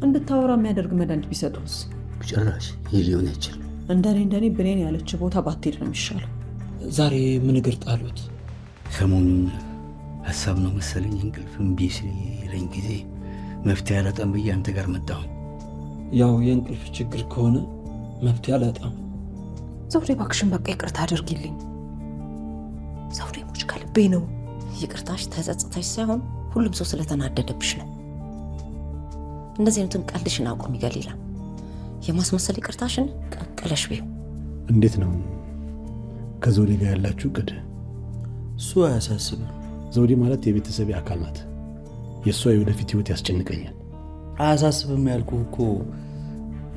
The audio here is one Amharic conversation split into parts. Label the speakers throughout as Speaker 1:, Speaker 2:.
Speaker 1: እንድታወራ የሚያደርግ መድኃኒት ቢሰጡስ?
Speaker 2: ጭራሽ ይህ ሊሆን አይችልም።
Speaker 1: እንደኔ ብሬን ያለች ቦታ ባትሄድ ነው የሚሻለው።
Speaker 3: ዛሬ ምን እግር ጣሉት?
Speaker 2: ሰሞኑን ሀሳብ ነው መሰለኝ እንቅልፍ እምቢ ሲለኝ ጊዜ መፍትሄ አላጣም ብዬ አንተ ጋር መጣሁ።
Speaker 3: ያው የእንቅልፍ ችግር ከሆነ መፍትሄ አላጣም።
Speaker 1: ዘውዴ እባክሽን በቃ ይቅርታ አድርጊልኝ። ዘውዴ ሙች ከልቤ ነው። ይቅርታሽ ተጸጽተሽ ሳይሆን ሁሉም ሰው ስለተናደደብሽ ነው። እንደዚህ አይነቱን ቀልድሽን አቁሚ ገሊላ። የማስመሰል ይቅርታሽን ቀቅለሽ ቢው።
Speaker 4: እንዴት ነው ከዘውዴ ጋር ያላችሁ ቅድ?
Speaker 3: እሱ አያሳስብም።
Speaker 4: ዘውዴ ማለት የቤተሰቤ አካል ናት። የእሷ የወደፊት ህይወት ያስጨንቀኛል።
Speaker 3: አያሳስብም ያልኩህ እኮ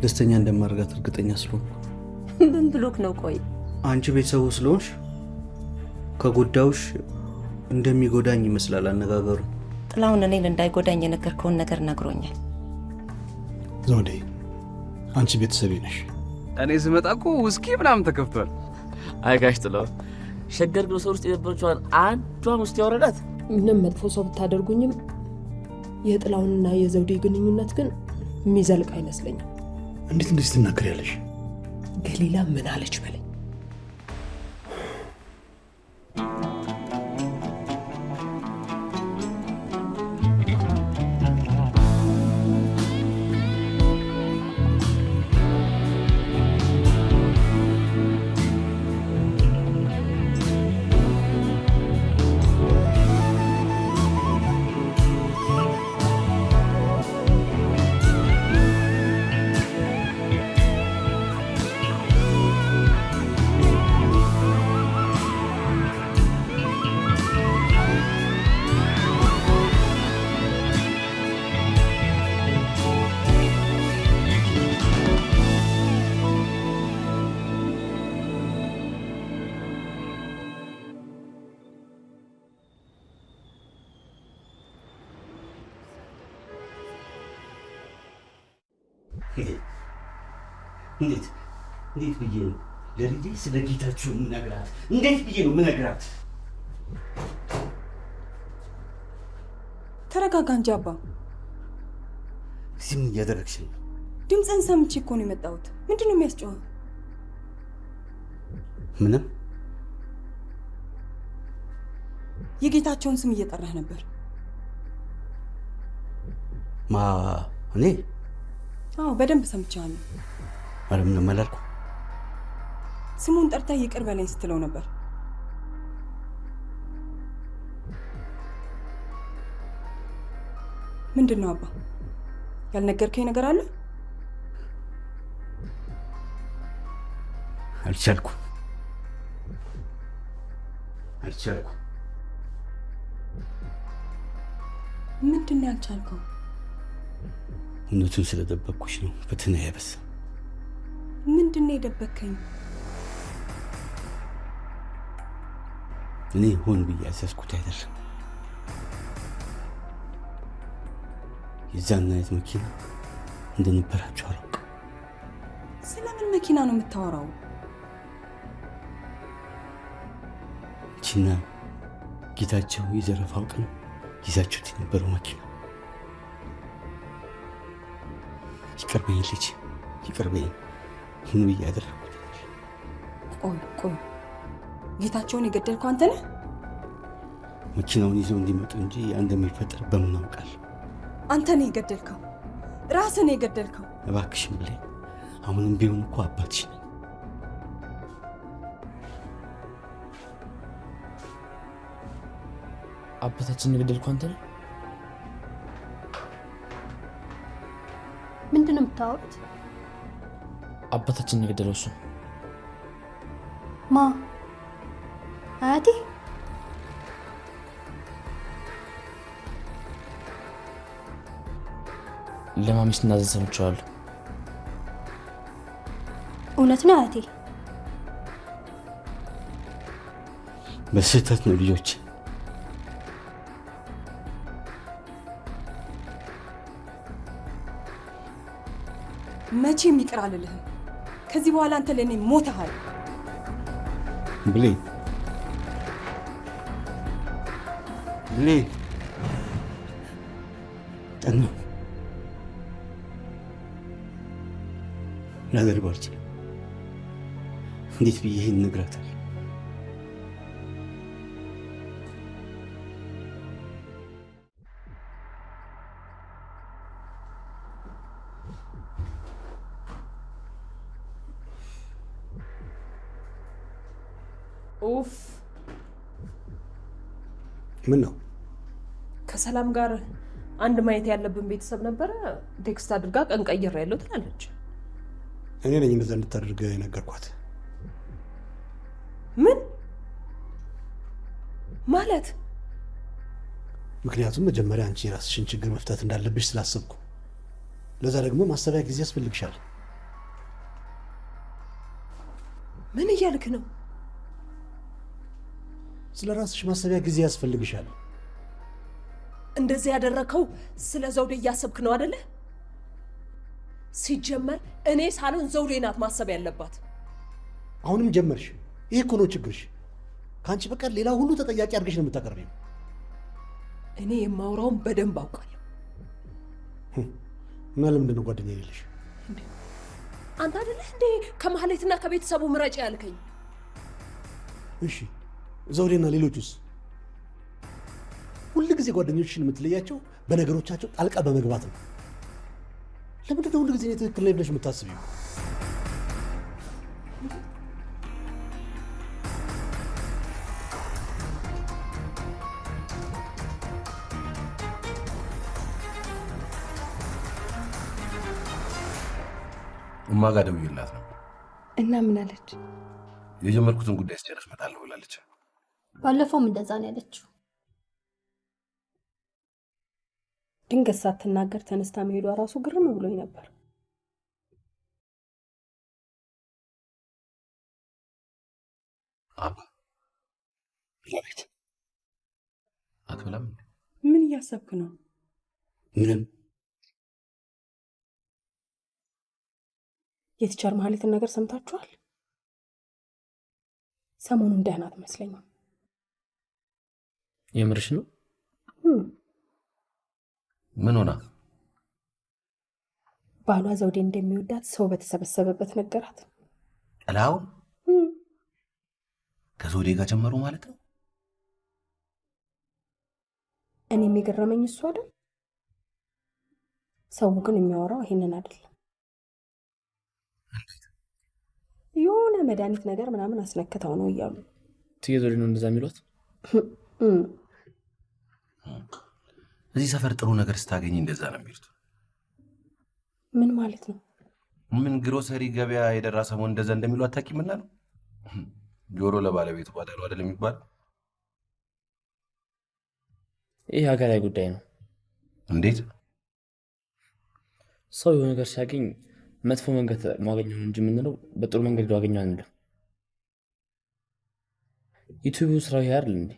Speaker 3: ደስተኛ እንደማድረጋት እርግጠኛ ስለሆንኩ።
Speaker 1: ምን ብሎክ ነው? ቆይ
Speaker 3: አንቺ ቤተሰቡ ስለሆንሽ ከጎዳውሽ እንደሚጎዳኝ ይመስላል አነጋገሩ።
Speaker 1: ጥላውን እኔን እንዳይጎዳኝ የነገርከውን ነገር ነግሮኛል።
Speaker 4: ዘውዴ አንቺ ቤተሰቤ ነሽ።
Speaker 5: እኔ ስመጣ እኮ ውስኪ ምናምን ተከፍቷል።
Speaker 6: አይጋሽ ጥላው ሸገር ግሮሰር ውስጥ የነበረችዋን አንዷን ውስጥ ያወረዳት።
Speaker 7: ምንም መጥፎ ሰው ብታደርጉኝም የጥላውንና የዘውዴ ግንኙነት ግን የሚዘልቅ አይመስለኝም።
Speaker 4: እንዴት እንደዚህ ትናገሪያለሽ?
Speaker 7: ገሊላ ምን አለች በለኝ።
Speaker 2: እንዴት ብዬ ነው ለልጄ ስለ ጌታቸው የምነግራት? እንዴት ብዬ ነው የምነግራት?
Speaker 8: ተረጋጋ እንጂ አባ።
Speaker 2: እዚህ ምን እያደረግሽ ነው?
Speaker 8: ድምፅህን ሰምቼ እኮ ነው የመጣሁት። ምንድን ነው የሚያስጨዋው?
Speaker 2: ምንም።
Speaker 8: የጌታቸውን ስም እየጠራህ ነበር።
Speaker 2: እኔ?
Speaker 8: አዎ በደንብ ሰምቻለሁ።
Speaker 2: ኧረ ምንም አላልኩም።
Speaker 8: ስሙን ጠርተህ ይቅር በለኝ ስትለው ነበር። ምንድን ነው አባ? ያልነገርከኝ ነገር አለ?
Speaker 2: አልቻልኩም።
Speaker 8: ምንድን ነው ያልቻልከው?
Speaker 2: እውነቱን ስለደበቅኩሽ ነው ፈተና ያበዛ።
Speaker 8: ምንድን ነው የደበከኝ?
Speaker 2: እኔ ሆን ብዬ ያዘዝኩት አይደለም። የዛን አይነት መኪና እንደነበራቸው አላውቅም።
Speaker 8: ስለምን መኪና ነው የምታወራው?
Speaker 2: ቺና ጌታቸው የዘረፋው ቀን ይዛችሁት የነበረው መኪና። ይቅር በይኝ ልጅ፣ ይቅር በይኝ። ምን ብዬ ያደረኩት?
Speaker 8: ቆይ ጌታቸውን የገደልከው አንተ ነህ?
Speaker 2: መኪናውን ይዘው እንዲመጡ እንጂ እንደሚፈጠር በምን አውቃለሁ?
Speaker 8: አንተ ነህ የገደልከው፣ ራስህ ነህ የገደልከው።
Speaker 2: እባክሽን ብለኝ፣ አሁንም ቢሆን እኮ አባትሽ ነኝ።
Speaker 6: አባታችን የገደልከው አንተ ነህ?
Speaker 9: ምንድን ነው የምታወሩት?
Speaker 6: አባታችን የገደለው እሱ።
Speaker 9: ማ? አያቴ?
Speaker 6: ለማሚ ስናዘዝ ሰምቼዋለሁ።
Speaker 9: እውነት ነው አያቴ?
Speaker 2: በስህተት ነው ልጆች።
Speaker 8: መቼም ይቅር አልልህም። ከዚህ በኋላ አንተ ለእኔ ሞተሃል።
Speaker 2: ብሌን ጠና ላደርገው አልችልም። እንዴት ብዬ ይህን እነግራታለሁ?
Speaker 7: ኡፍ
Speaker 4: ምን ነው?
Speaker 7: ከሰላም ጋር አንድ ማየት ያለብን ቤተሰብ ነበረ። ቴክስት አድርጋ ቀን ቀይሬ ያለው ትላለች።
Speaker 4: እኔ ነኝ እንደዛ እንድታደርግ የነገርኳት።
Speaker 7: ምን ማለት?
Speaker 4: ምክንያቱም መጀመሪያ አንቺ የራስሽን ችግር መፍታት እንዳለብሽ ስላሰብኩ፣ ለዛ ደግሞ ማሰቢያ ጊዜ ያስፈልግሻል።
Speaker 7: ምን እያልክ ነው?
Speaker 4: ስለ ራስሽ ማሰቢያ ጊዜ ያስፈልግሻል።
Speaker 7: እንደዚህ ያደረከው ስለ ዘውዴ እያሰብክ ነው አይደለ? ሲጀመር እኔ ሳሎን ዘውዴ ናት ማሰብ ያለባት።
Speaker 4: አሁንም ጀመርሽ። ይህ እኮ ነው ችግርሽ። ከአንቺ በቀር ሌላ ሁሉ ተጠያቂ አድርገሽ ነው የምታቀርቢው።
Speaker 7: እኔ የማውራውን በደንብ አውቃለሁ።
Speaker 4: እና ለምንድን ነው ጓደኛ የሌለሽ?
Speaker 7: አንተ አይደለህ እንዴ ከማህሌትና ከቤተሰቡ ምረጭ ያልከኝ?
Speaker 4: እሺ ዘውዴና ሌሎቹስ? ሁል ጊዜ ጓደኞችሽን የምትለያቸው በነገሮቻቸው ጣልቃ በመግባት ነው። ለምንድን ነው ሁል ጊዜ ትክክል ነኝ ብለሽ የምታስቢው?
Speaker 10: እማ ጋር ደውዬላት ነው
Speaker 8: እና ምን አለች?
Speaker 10: የጀመርኩትን ጉዳይ ስጨርስ እመጣለሁ ብላለች።
Speaker 9: ባለፈውም እንደዛ ነው ያለችው።
Speaker 7: ድንገት ሳትናገር ተነስታ መሄዷ ራሱ ግርም ብሎኝ ነበር።
Speaker 10: አባ ለቤት አትበላም?
Speaker 8: ምን እያሰብክ ነው?
Speaker 2: ምንም።
Speaker 7: የቲቸር ማህሌትን ነገር ሰምታችኋል? ሰሞኑን ደህና አትመስለኝም።
Speaker 6: የምርሽ ነው?
Speaker 10: ምን ሆና?
Speaker 7: ባሏ ዘውዴ እንደሚወዳት ሰው በተሰበሰበበት ነገራት።
Speaker 10: ጥላውን ከዘውዴ ጋር ጀመሩ ማለት ነው?
Speaker 7: እኔ የሚገረመኝ እሱ አይደል? ሰው ግን የሚያወራው ይሄንን አይደለም። የሆነ መድኃኒት ነገር ምናምን አስነክተው ነው እያሉ
Speaker 6: ትየዘውዴ ነው እንደዛ የሚሏት።
Speaker 10: እዚህ ሰፈር ጥሩ ነገር ስታገኝ እንደዛ ነው የሚሉት።
Speaker 7: ምን ማለት ነው?
Speaker 10: ምን ግሮሰሪ ገበያ የደረሰ ሰሞን እንደዛ እንደሚሉ አታውቂምና ነው? ጆሮ ለባለቤቱ ባዳ ነው አይደል የሚባለው?
Speaker 6: ይህ ሀገራዊ ጉዳይ ነው።
Speaker 10: እንዴት?
Speaker 6: ሰው የሆነ ነገር ሲያገኝ መጥፎ መንገድ ማገኘው እንጂ የምንለው በጥሩ መንገድ ያገኘው አንልም። ዩቲዩብ ስራው ይሄ አይደል እንዴ?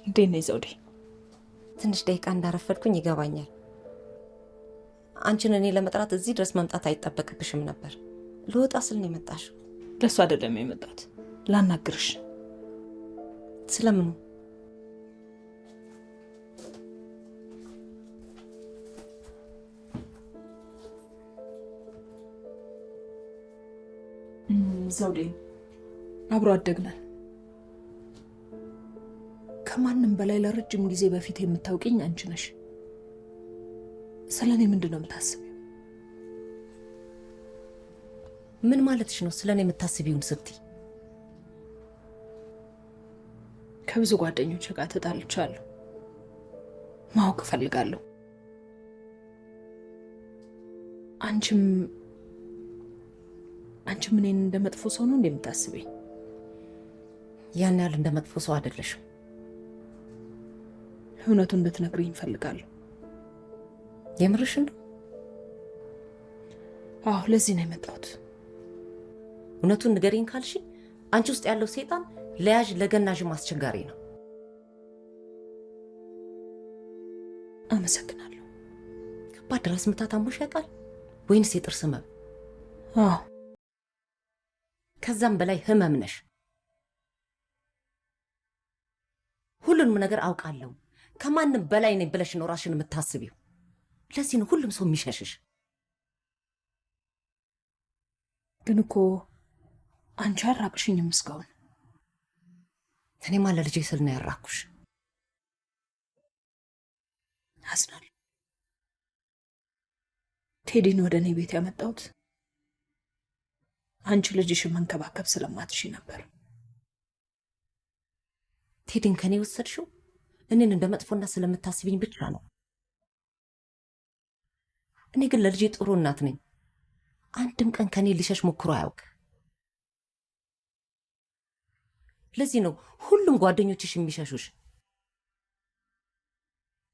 Speaker 1: እንዴት ነሽ ዘውዴ? ትንሽ ደቂቃ እንዳረፈድኩኝ ይገባኛል። አንቺን እኔ ለመጥራት እዚህ ድረስ መምጣት አይጠበቅብሽም ነበር። ልወጣ ስል ነው የመጣሽው።
Speaker 7: ለሱ አይደለም የመጣሁት፣ ላናግርሽ።
Speaker 1: ስለምኑ?
Speaker 7: ዘውዴ አብሮ አደግናል። ከማንም በላይ ለረጅም ጊዜ በፊት የምታውቂኝ አንቺ ነሽ። ስለኔ ምንድን ነው የምታስቢው?
Speaker 1: ምን ማለትሽ ነው? ስለኔ የምታስቢውን ስትይ?
Speaker 7: ከብዙ ጓደኞች ጋር ተጣልቻለሁ። ማወቅ እፈልጋለሁ። አንቺም እኔን እንደ መጥፎ ሰው ነው እንደምታስበኝ?
Speaker 1: ያን ያህል እንደ መጥፎ ሰው አይደለሽም።
Speaker 7: እውነቱን እንድትነግሪኝ እፈልጋለሁ።
Speaker 1: የምርሽን ነው?
Speaker 7: አዎ፣ ለዚህ ነው የመጣሁት።
Speaker 1: እውነቱን ንገሪኝ ካልሽ አንቺ ውስጥ ያለው ሰይጣን ለያዥ ለገናዥም አስቸጋሪ ነው።
Speaker 7: አመሰግናለሁ።
Speaker 1: ከባድ ራስ ምታት አሞሽ ያውቃል ወይንስ የጥርስ ህመም?
Speaker 7: አዎ፣
Speaker 1: ከዛም በላይ ህመም ነሽ። ሁሉንም ነገር አውቃለሁ፣ ከማንም በላይ ነኝ ብለሽ ነው ራስሽን የምታስቢው። ለዚህ ነው ሁሉም ሰው የሚሸሽሽ።
Speaker 7: ግን እኮ አንቺ አራቅሽኝም እስካሁን።
Speaker 1: እኔማ ለልጄ ስል ነው ያራኩሽ።
Speaker 7: አዝናለሁ። ቴዲን ወደ እኔ ቤት ያመጣሁት አንቺ ልጅሽን መንከባከብ ስለማትሽ ነበር።
Speaker 1: ቴዲን ከኔ ወሰድሽው እኔን እንደ መጥፎና ስለምታስቢኝ ብቻ ነው። እኔ ግን ለልጄ ጥሩ እናት ነኝ። አንድም ቀን ከኔ ሊሸሽ ሞክሮ አያውቅ። ለዚህ ነው ሁሉም ጓደኞችሽ የሚሸሹሽ።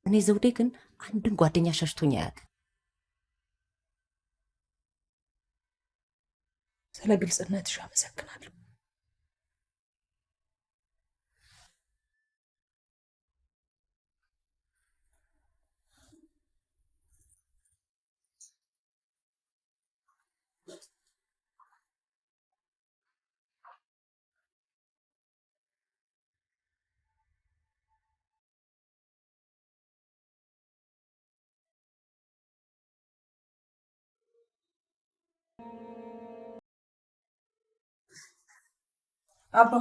Speaker 1: እኔ ዘውዴ ግን አንድም ጓደኛ ሸሽቶኝ አያውቅ።
Speaker 7: ስለ ግልጽነትሽ አመሰግናለሁ።
Speaker 8: አባ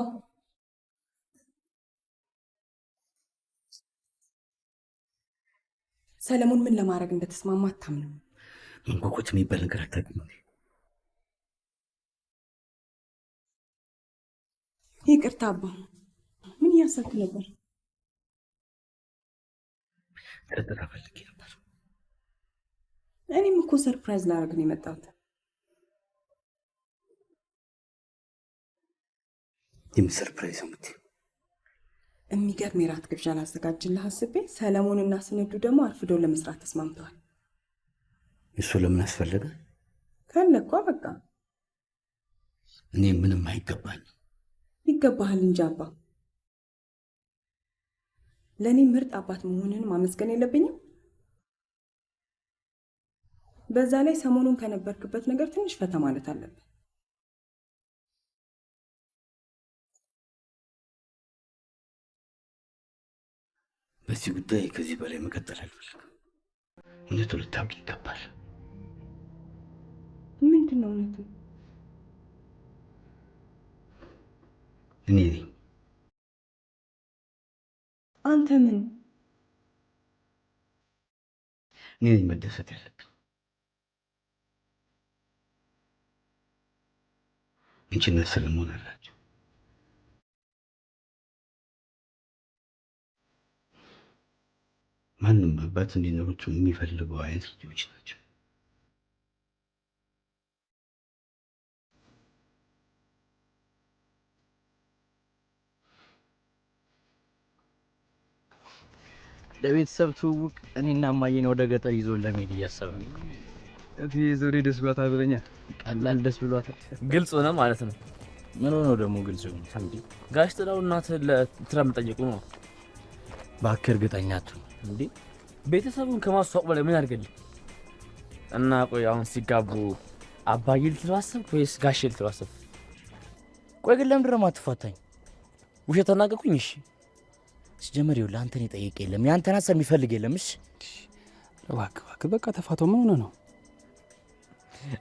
Speaker 8: ሰለሞን ምን ለማድረግ እንደተስማማ አታምንም።
Speaker 2: መንኮኮት የሚባል ነገር አታውቅም።
Speaker 8: ይቅርታ አባ፣ ምን እያሰብክ ነበር?
Speaker 2: ጥርጥር ፈልጌ ነበር።
Speaker 8: እኔም እኮ ሰርፕራይዝ ላደርግ ነው የመጣሁት።
Speaker 2: የምን ሰርፕራይዝ የምትይው?
Speaker 8: የሚገርም የራት ግብዣ ላዘጋጅልህ አስቤ፣ ሰለሞንና ስንዱ ደግሞ አርፍዶ ለመስራት ተስማምተዋል።
Speaker 2: እሱ ለምን አስፈለገ?
Speaker 8: ካለኳ በቃ
Speaker 2: እኔ ምንም አይገባኝ።
Speaker 8: ይገባሃል እንጂ አባ። ለእኔ ምርጥ አባት መሆንን ማመስገን የለብኝም? በዛ ላይ ሰሞኑን ከነበርክበት ነገር ትንሽ ፈታ ማለት አለብን።
Speaker 2: በዚህ ጉዳይ ከዚህ በላይ መቀጠል አልፈልግም። እውነቱን ልታውቂ ይገባል።
Speaker 8: ምንድን ነው እውነቱ?
Speaker 2: እኔ ነኝ።
Speaker 8: አንተ ምን?
Speaker 2: እኔ ነኝ መደሰት ያለብን። አንቺና ሰለሞን አላቸው። ማንም አባት እንዲኖሩት የሚፈልገው አይነት ልጆች ናቸው።
Speaker 3: ለቤተሰብ ትውውቅ እኔና እማዬን ወደ ገጠር ይዞ ለመሄድ እያሰብን ነው።
Speaker 5: እቲ ዞሬ ደስ ብሏታል ብለኛል።
Speaker 3: ቀላል ደስ ብሏታል።
Speaker 6: ግልጽ ሆነ ማለት ነው።
Speaker 3: ምን ሆነው ደግሞ ግልጽ ሆነ?
Speaker 6: እንዴ ጋሽ ጥላው እናትህን ለትዳር መጠየቁ ነው።
Speaker 3: እባክህ እርግጠኛ አትሁን።
Speaker 6: እንዴ ቤተሰቡን ከማስተዋወቅ በላይ ምን ያድርግልህ? እና ቆይ አሁን ሲጋቡ አባዬ ልትለው አሰብክ ወይስ ጋሼ ልትለው አሰብክ?
Speaker 3: ቆይ ግን ለምንድን ነው የማትፋታኝ? ውሸት ተናገርኩኝ? እሺ ሲጀመር ይኸውልህ አንተን የጠየቀ የለም፣ ያንተን ሀሳብ የሚፈልግ የለም። እሺ
Speaker 5: እባክህ በቃ ተፋተው። ምን ሆነ ነው?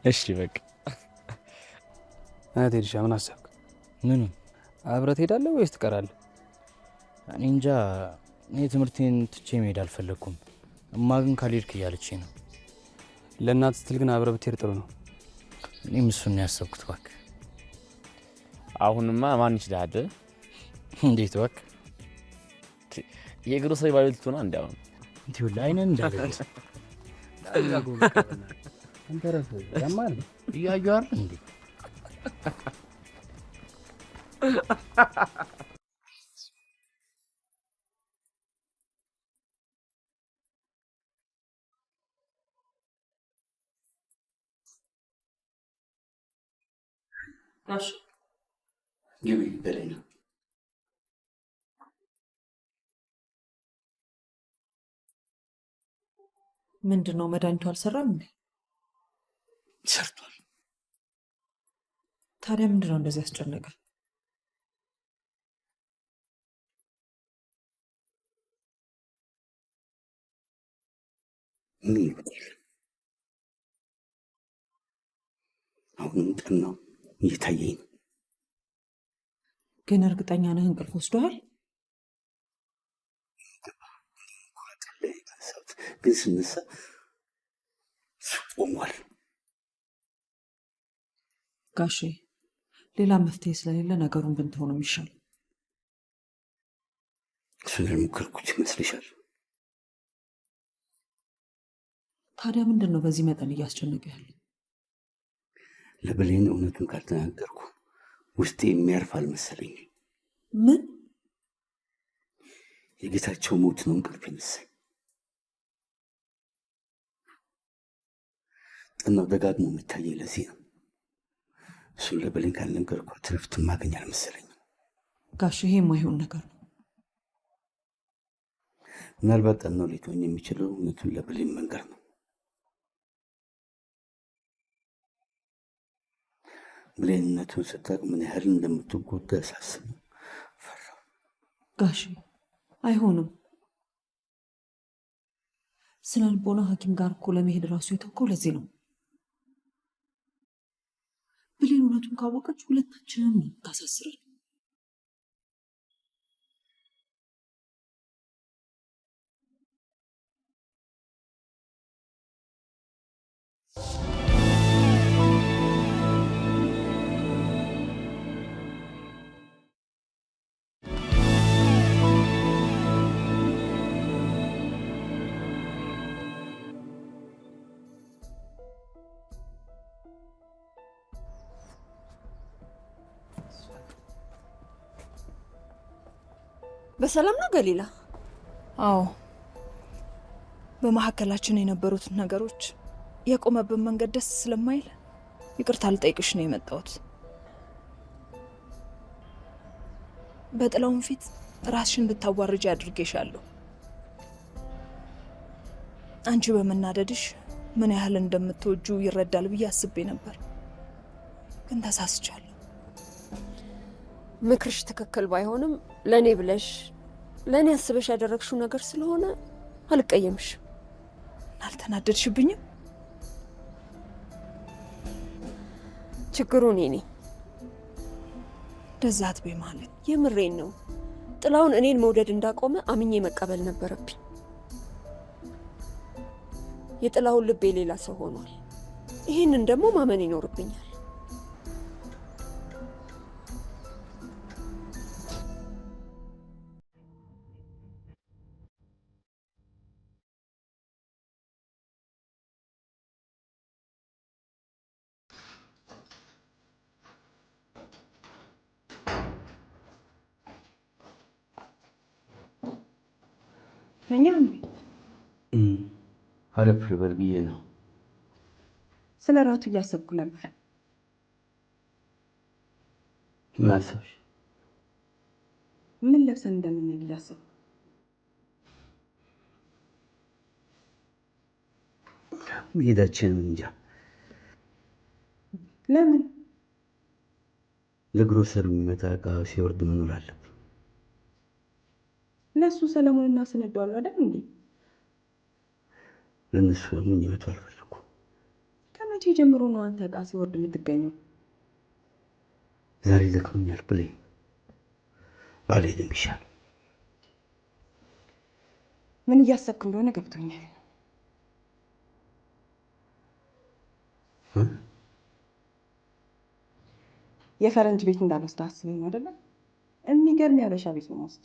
Speaker 6: እሺ በቃ
Speaker 5: ቴዲሻ ምን አሰብክ?
Speaker 3: ምን
Speaker 5: አብረህ ትሄዳለህ ወይስ ትቀራለህ?
Speaker 3: እኔ እንጃ። እኔ ትምህርቴን ትቼ መሄድ አልፈለግኩም። እማ ግን ካልሄድክ እያለችኝ ነው።
Speaker 5: ለእናት ስትል ግን አብረህ ብትሄድ ጥሩ ነው።
Speaker 3: እኔም እሱን ነው ያሰብኩት። እባክህ
Speaker 6: አሁንማ ማን ይችላል?
Speaker 3: እንዴት እባክህ
Speaker 6: የግሮሰሪ ባለቤት ሆና እንዲያውም
Speaker 3: እንዴው ላይነን እንዳለበት
Speaker 5: አንተ ረፈ ያማል
Speaker 3: እያዩ አይደል እንዴ?
Speaker 8: እሺ
Speaker 2: ግቢ በላይ ነው።
Speaker 1: ምንድን ነው መድኃኒቱ አልሰራም እንዴ?
Speaker 2: ሰርቷል።
Speaker 1: ታዲያ ምንድን ነው እንደዚህ ያስጨነቀ?
Speaker 2: ምን ይወጣል? አሁንም ጠናው እየታየኝ ነው።
Speaker 1: ግን እርግጠኛ ነህ እንቅልፍ ወስዶሃል?
Speaker 2: ግን ስነሳ ቆሟል።
Speaker 1: ጋሼ ሌላ መፍትሄ ስለሌለ ነገሩን ብንተው ነው የሚሻለው።
Speaker 2: እሱን ያልሞከርኩት ይመስልሻል?
Speaker 1: ታዲያ ምንድን ነው በዚህ መጠን እያስጨነቀ ያለ?
Speaker 2: ለብሌን እውነቱን ካልተናገርኩ ውስጤ የሚያርፍ አልመሰለኝ።
Speaker 1: ምን?
Speaker 2: የጌታቸው ሞት ነው እንቅልፍ የነሳኝ። ጠናው ደጋግሞ የሚታየኝ ለዚህ ነው። እሱን ለብሌን ካልነገርኳት እረፍት ማገኝ አልመሰለኝም።
Speaker 1: ጋሽ ይሄ የማይሆን ነገር ነው።
Speaker 2: ምናልባት ጠናው ሊተወኝ የሚችለው እውነቱን ለብሌን መንገር ነው። ብሌንነቱን ስታውቅ ምን ያህል እንደምትጎዳ ሳስብ ፈራሁ።
Speaker 1: ጋሽ አይሆንም። ስነ ልቦና ሐኪም ጋር እኮ ለመሄድ ራሱ የተውከው ለዚህ ነው። ብሌን እውነቱን ካወቀች ሁለታችንም ታሳስረን።
Speaker 11: በሰላም ነው ገሊላ?
Speaker 12: አዎ፣ በመሀከላችን የነበሩትን ነገሮች የቆመብን መንገድ ደስ ስለማይል ይቅርታ ልጠይቅሽ ነው የመጣሁት። በጥላውን ፊት ራስሽን እንድታዋርጂ አድርጌሻለሁ። አንቺ በመናደድሽ ምን ያህል እንደምትወጁ ይረዳል ብዬ አስቤ ነበር፣ ግን ተሳስቻለሁ።
Speaker 11: ምክርሽ ትክክል ባይሆንም ለኔ ብለሽ ለኔ አስበሽ ያደረግሽው ነገር ስለሆነ አልቀየምሽም።
Speaker 12: አልተናደድሽብኝም?
Speaker 11: ችግሩ እኔ ነኝ።
Speaker 12: እንደዛ አትበይ ማለት።
Speaker 11: የምሬን ነው። ጥላውን እኔን መውደድ እንዳቆመ አምኜ መቀበል ነበረብኝ። የጥላውን ልብ የሌላ ሰው ሆኗል። ይህንን ደግሞ ማመን ይኖርብኛል።
Speaker 2: አረፍ ልበል ብዬ ነው።
Speaker 8: ስለ ራቱ እያሰብኩ ነበር።
Speaker 2: ምን አሰብሽ?
Speaker 8: ምን ለብሰን እንደምንሄድ እያሰብኩ።
Speaker 2: መሄዳችንን እንጃ።
Speaker 8: ለምን?
Speaker 2: ለግሮሰር የሚመጣ እቃ ሲወርድ መኖር አለብን።
Speaker 8: ለእሱ ሰለሞንና ስንዱ አሉ አይደል እንዴ?
Speaker 2: ለእነሱ ምን ይመጡ አልፈለኩም።
Speaker 8: ከመቼ ጀምሮ ነው አንተ እቃ ሲወርድ የምትገኘው?
Speaker 2: ዛሬ ደክሞኛል ብለኝ ባልሄድም ይሻል።
Speaker 8: ምን እያሰብክ እንደሆነ ገብቶኛል። የፈረንጅ ቤት እንዳልወስድ አስበኝ ነው አይደለ? የሚገርም ያበሻ ቤት ነው የምወስድ።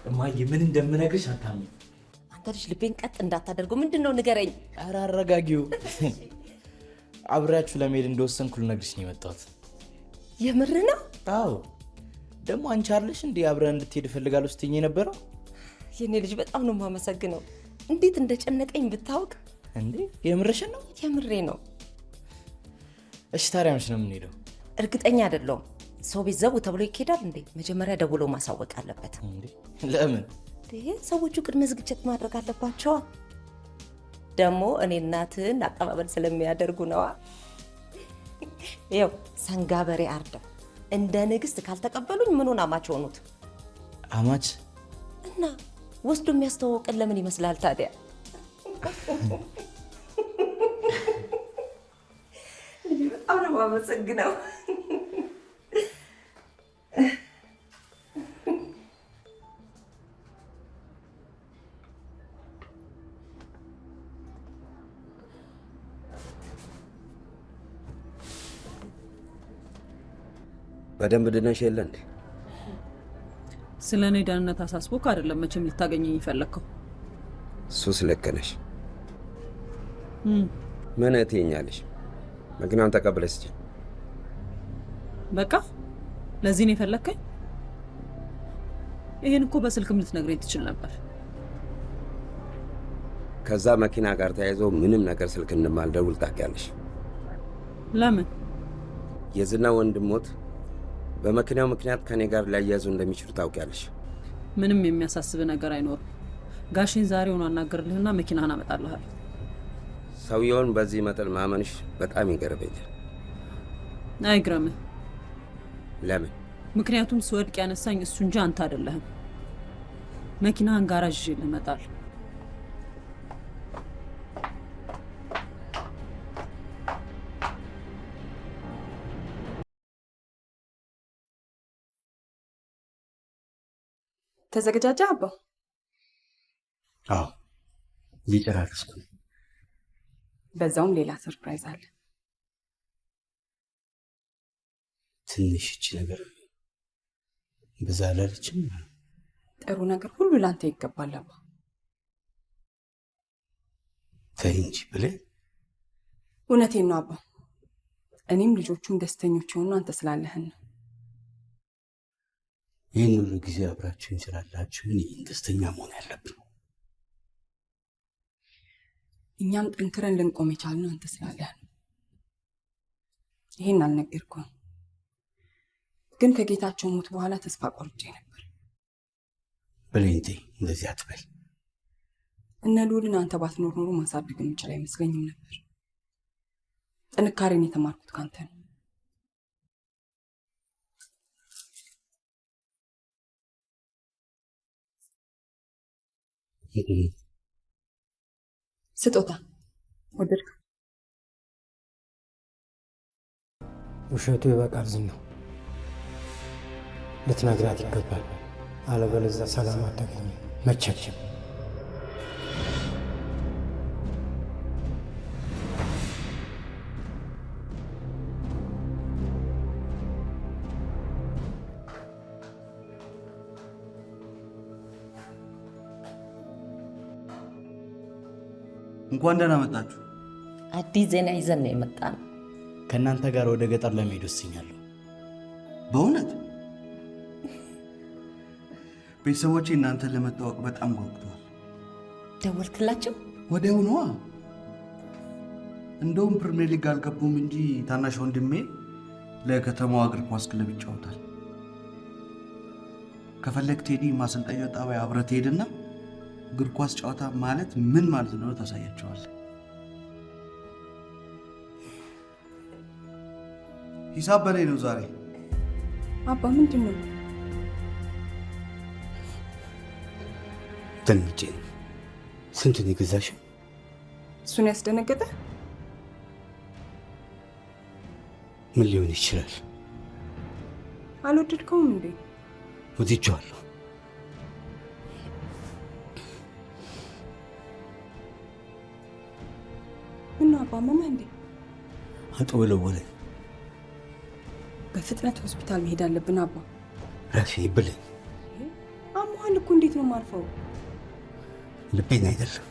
Speaker 3: እማዬ ምን እንደምነግርሽ አታምኚም።
Speaker 1: አንተ ልጅ ልቤን ቀጥ እንዳታደርገው። ምንድን ነው ንገረኝ።
Speaker 3: ኧረ አረጋጊው። አብሬያችሁ ለመሄድ እንደወሰንኩ ልነግርሽ ነው የመጣሁት።
Speaker 1: የምር ነው?
Speaker 3: አዎ። ደግሞ አንቺ አይደለሽ እንዴ አብረን እንድትሄድ እፈልጋለሁ ስትይኝ የነበረው?
Speaker 1: የኔ ልጅ በጣም ነው የማመሰግነው። እንዴት እንደጨነቀኝ ብታውቅ።
Speaker 3: እንዴ የምርሽን ነው?
Speaker 1: የምሬ ነው።
Speaker 3: እሺ ታዲያ መች ነው የምንሄደው?
Speaker 1: እርግጠኛ አይደለሁም። ሰው ቤት ዘቡ ተብሎ ይኬዳል እንዴ? መጀመሪያ ደውሎ ማሳወቅ አለበት።
Speaker 3: እንዴ ለምን?
Speaker 1: ሰዎቹ ቅድመ ዝግጅት ማድረግ አለባቸዋ። ደግሞ እኔ እናትን አቀባበል ስለሚያደርጉ ነዋ። ይኸው ሰንጋ በሬ አርደው እንደ ንግስት ካልተቀበሉኝ ምኑን አማች ሆኑት?
Speaker 3: አማች
Speaker 1: እና ወስዶ የሚያስተዋውቀን ለምን ይመስላል ታዲያ? በጣም ነው የማመሰግነው።
Speaker 13: በደንብ ድነሽ የለ እንዴ?
Speaker 14: ስለ እኔ ደህንነት አሳስቦክ አይደለም መቼም ልታገኘኝ ይፈለግከው።
Speaker 13: እሱስ ልክ ነሽ። ምን ትይኛለሽ? መኪናውን ተቀብለሽ ስጪኝ።
Speaker 14: በቃ ለዚህ ነው የፈለግከኝ? ይሄን እኮ በስልክም ልትነግረኝ ትችል ነበር።
Speaker 13: ከዛ መኪና ጋር ተያይዞ ምንም ነገር ስልክ እንደማልደውል ታውቂያለሽ።
Speaker 14: ለምን?
Speaker 13: የዝና ወንድሞት በመኪናው ምክንያት ከኔ ጋር ሊያያዙ እንደሚችሉ ታውቂያለሽ።
Speaker 14: ምንም የሚያሳስብ ነገር አይኖርም። ጋሽን ዛሬውን አናገርልህና መኪናህን አመጣልሃል።
Speaker 13: ሰውየውን በዚህ መጠን ማመንሽ በጣም ይገርመኛል።
Speaker 14: አይግረምህ።
Speaker 13: ለምን?
Speaker 14: ምክንያቱም ስወድቅ ያነሳኝ እሱ እንጂ አንተ አይደለህም። መኪናህን ጋራዥ ይዤ እመጣለሁ።
Speaker 8: ተዘገጃጃ አባ?
Speaker 2: አዎ እየጨራረስኩ ነው።
Speaker 8: በዛውም ሌላ ሰርፕራይዝ አለ።
Speaker 2: ትንሽ እቺ ነገር በዛ አላለችም?
Speaker 8: ጥሩ ነገር ሁሉ ላንተ ይገባል አባ።
Speaker 2: ተይ እንጂ ብለህ።
Speaker 8: እውነቴን ነው አባ። እኔም ልጆቹም ደስተኞች የሆኑ አንተ ስላለህን ነው።
Speaker 2: ይህን ሁሉ ጊዜ አብራችሁኝ ስላላችሁ እኔን ደስተኛ መሆን ያለብን።
Speaker 8: እኛም ጠንክረን ልንቆም የቻልነው አንተ ስላለህ ነው። ይሄን አልነገርኩም፣ ግን ከጌታቸው ሞት በኋላ ተስፋ ቆርጬ ነበር።
Speaker 2: በሌንቴ እንደዚህ አትበል።
Speaker 8: እነ ልዑልን አንተ ባትኖር ኖሮ ማሳደግ የምችል አይመስለኝም ነበር። ጥንካሬን የተማርኩት ካንተ ነው። ስጦታ ወደድክ?
Speaker 15: ውሸቱ ይበቃል። ዝናው ልትነግራት ይገባል። አለበለዚያ ሰላም አታገኝም መቼም።
Speaker 2: እንኳን ደህና መጣችሁ።
Speaker 1: አዲስ ዜና ይዘን ነው የመጣነው።
Speaker 3: ከእናንተ ጋር ወደ ገጠር ለመሄድ ወስኛለሁ።
Speaker 2: በእውነት ቤተሰቦቼ እናንተን ለመታወቅ በጣም ጓጉተዋል።
Speaker 1: ደወልክላቸው?
Speaker 2: ወዲያው ነዋ። እንደውም ፕሪሚየር ሊግ አልገቡም እንጂ ታናሽ ወንድሜ ለከተማዋ እግር ኳስ ክለብ ይጫወታል። ከፈለግ ቴዲ ማሰልጠኛ ጣቢያ አብረህ ትሄድና እግር ኳስ ጨዋታ ማለት ምን ማለት ነው ታሳያቸዋል። ሂሳብ በላይ ነው ዛሬ።
Speaker 8: አባ ምንድን ነው?
Speaker 2: ደንግጬ ነው። ስንቱን የገዛሽው?
Speaker 8: እሱን ያስደነገጠ
Speaker 2: ምን ሊሆን ይችላል?
Speaker 8: አልወደድከውም እንዴ?
Speaker 2: ወድጄዋለሁ።
Speaker 8: ምነው አባ አመመህ እንዴ?
Speaker 2: አጠወለወለኝ።
Speaker 8: በፍጥነት ሆስፒታል መሄድ አለብን አባ።
Speaker 2: ራሴ ይብለኝ።
Speaker 8: አሞሃል እኮ እንዴት ነው የማርፈው?
Speaker 2: ልቤን አይደለም።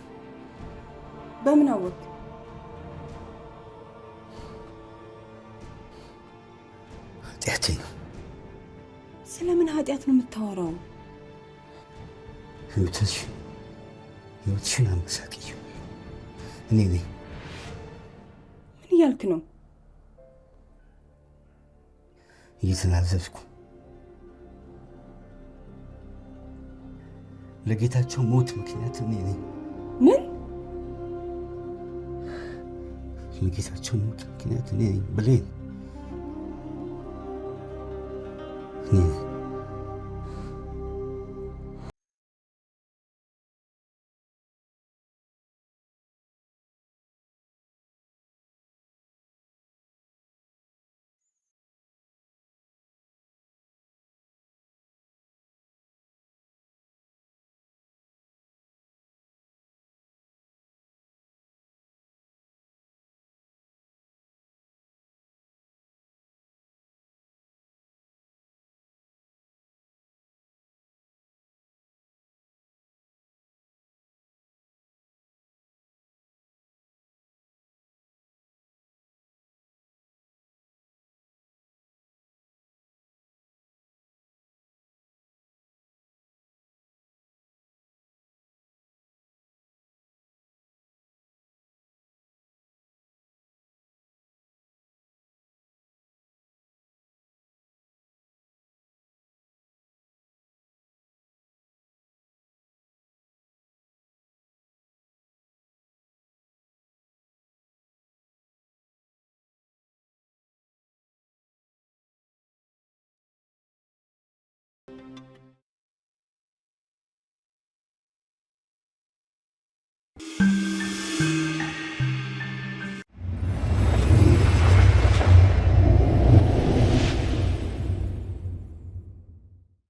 Speaker 8: በምን አወቅ?
Speaker 2: ኃጢአቴ ነው።
Speaker 8: ስለምን ኃጢአት ነው የምታወራው?
Speaker 2: ህይወትሽን አመሳቅየው እኔ ነኝ።
Speaker 8: ምን እያልክ ነው?
Speaker 2: እየተናዘዝኩ ለጌታቸው ሞት ምክንያት እኔ ነኝ።
Speaker 8: ምን?
Speaker 2: ለጌታቸው ሞት ምክንያት እኔ ነኝ ብሌን፣ እኔ ነኝ።